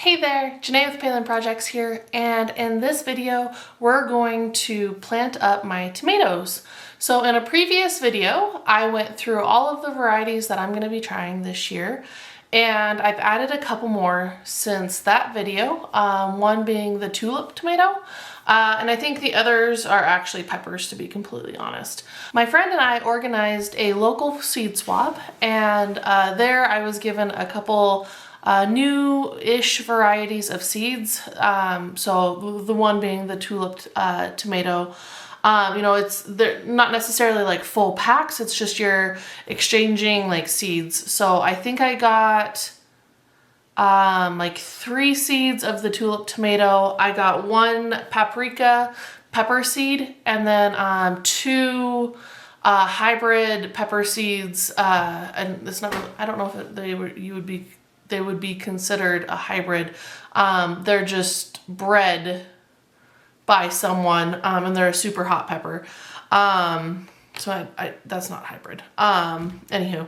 Hey there, Janae with Palin Projects here, and in this video we're going to plant up my tomatoes. So in a previous video I went through all of the varieties that I'm going to be trying this year, and I've added a couple more since that video, one being the tulip tomato, and I think the others are actually peppers, to be completely honest. My friend and I organized a local seed swap, and there I was given a couple new-ish varieties of seeds. So the one being the tulip tomato. You know, they're not necessarily like full packs, it's just you're exchanging like seeds. So I think I got like 3 seeds of the tulip tomato. I got 1 paprika pepper seed, and then 2 hybrid pepper seeds. And it's not, I don't know if they would be considered a hybrid. They're just bred by someone, and they're a super hot pepper. So that's not hybrid. Anywho,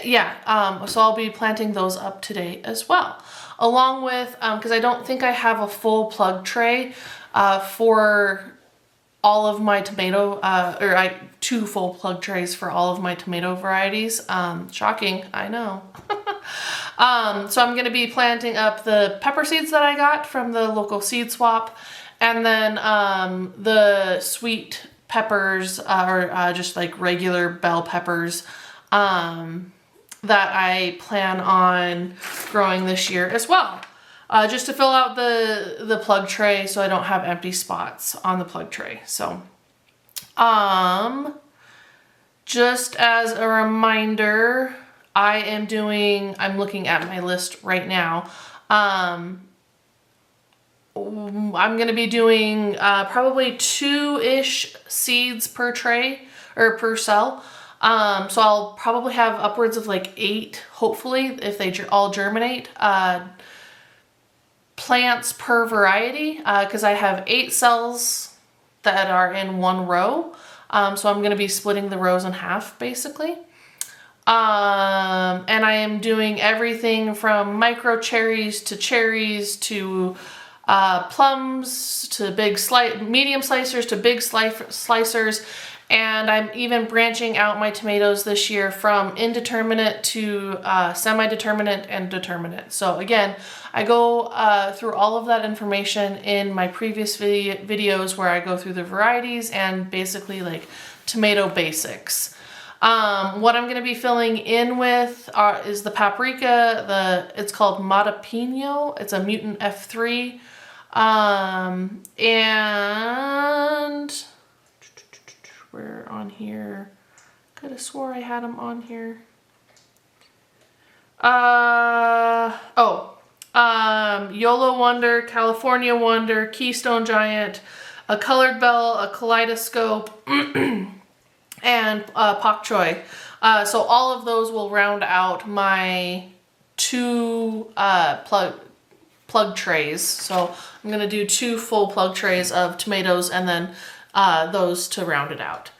yeah, so I'll be planting those up today as well. Along with, because I don't think I have a full plug tray for all of my tomato, or 2 full plug trays for all of my tomato varieties. Shocking, I know. So I'm going to be planting up the pepper seeds that I got from the local seed swap, and then the sweet peppers, or just like regular bell peppers, that I plan on growing this year as well. Just to fill out the plug tray so I don't have empty spots on the plug tray. So, just as a reminder, I'm looking at my list right now. I'm going to be doing probably 2-ish seeds per tray, or per cell. So I'll probably have upwards of like 8, hopefully, if they all germinate, plants per variety, because I have 8 cells that are in 1 row. So I'm going to be splitting the rows in half, basically. And I am doing everything from micro cherries to plums to medium slicers to big slicers. And I'm even branching out my tomatoes this year from indeterminate to semi-determinate and determinate. So again, I go through all of that information in my previous videos where I go through the varieties and basically like tomato basics. What I'm going to be filling in with is the paprika. It's called Matapino. It's a mutant F3. And where on here? Could have swore I had them on here. YOLO Wonder, California Wonder, Keystone Giant, a Colored Bell, a Kaleidoscope, and Pak Choi. So all of those will round out my 2 plug trays. So I'm going to do 2 full plug trays of tomatoes, and then those to round it out.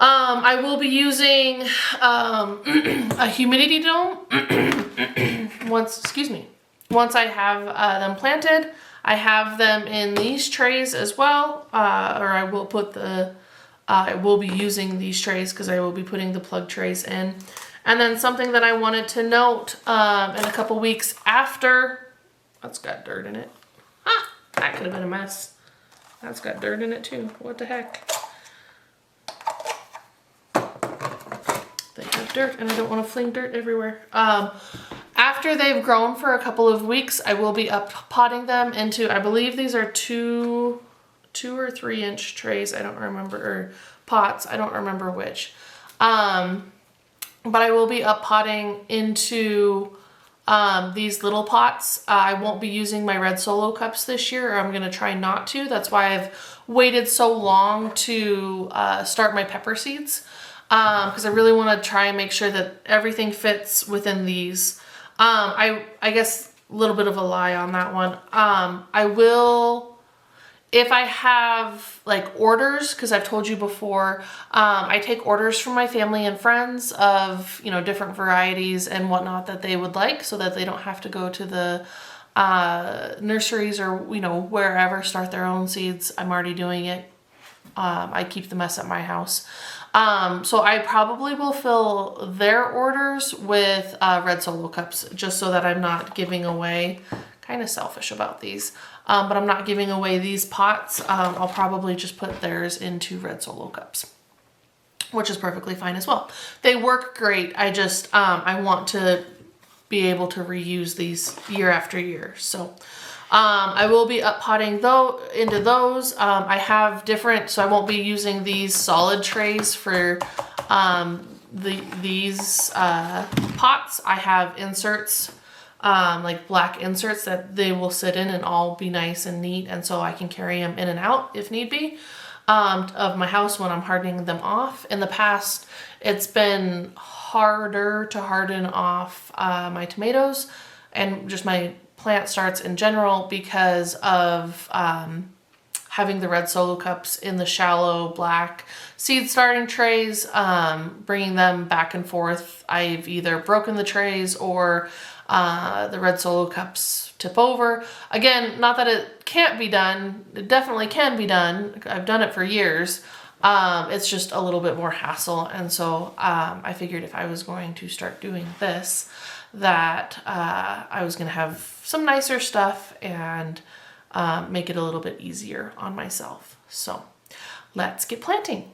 I will be using a humidity dome once I have them planted. I have them in these trays as well, or I will be using these trays because I will be putting the plug trays in. And then something that I wanted to note, in a couple weeks after, that's got dirt in it. That could have been a mess. That's got dirt in it too. What the heck? They have dirt, and I don't want to fling dirt everywhere. After they've grown for a couple of weeks, I will be potting them into, I believe these are 2 or 3 inch trays. I don't remember, or pots. I don't remember which. But I will be potting into these little pots. I won't be using my red Solo cups this year, or I'm going to try not to. That's why I've waited so long to start my pepper seeds, because I really want to try and make sure that everything fits within these. I guess a little bit of a lie on that one. I will, if I have like orders, because I've told you before, I take orders from my family and friends of, you know, different varieties and whatnot that they would like, so that they don't have to go to the nurseries or, you know, wherever, start their own seeds. I'm already doing it. I keep the mess at my house. So I probably will fill their orders with red Solo cups, just so that I'm not giving away, kind of selfish about these, but I'm not giving away these pots. I'll probably just put theirs into red Solo cups, which is perfectly fine as well. They work great. I just, I want to be able to reuse these year after year. So I will be up potting into those. I have different, so I won't be using these solid trays for these pots. I have inserts, like black inserts that they will sit in and all be nice and neat, and so I can carry them in and out if need be of my house when I'm hardening them off. In the past, it's been harder to harden off my tomatoes and just my plant starts in general because of having the red Solo cups in the shallow black seed starting trays, bringing them back and forth. I've either broken the trays or the red Solo cups tip over. Again, not that it can't be done. It definitely can be done. I've done it for years. It's just a little bit more hassle. And so I figured if I was going to start doing this, that I was going to have some nicer stuff and make it a little bit easier on myself. So let's get planting.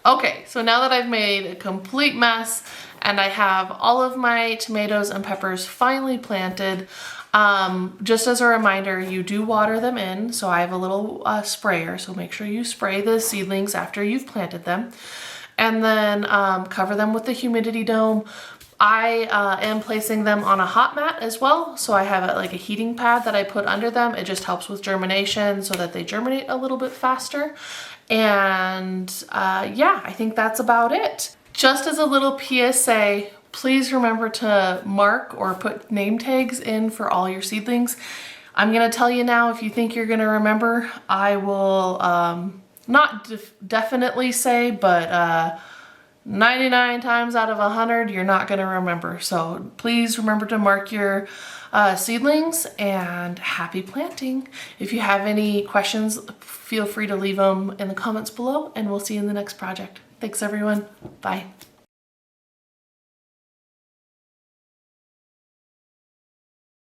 Okay, so now that I've made a complete mess and I have all of my tomatoes and peppers finally planted, just as a reminder, you do water them in. So I have a little sprayer, so make sure you spray the seedlings after you've planted them. And then cover them with the humidity dome. I am placing them on a hot mat as well. So I have like a heating pad that I put under them. It just helps with germination so that they germinate a little bit faster. And yeah, I think that's about it. Just as a little PSA, please remember to mark or put name tags in for all your seedlings. I'm gonna tell you now, if you think you're gonna remember, I will not definitely say, but 99 times out of 100, you're not gonna remember. So please remember to mark your seedlings, and happy planting. If you have any questions, feel free to leave them in the comments below, and we'll see you in the next project. Thanks everyone, bye.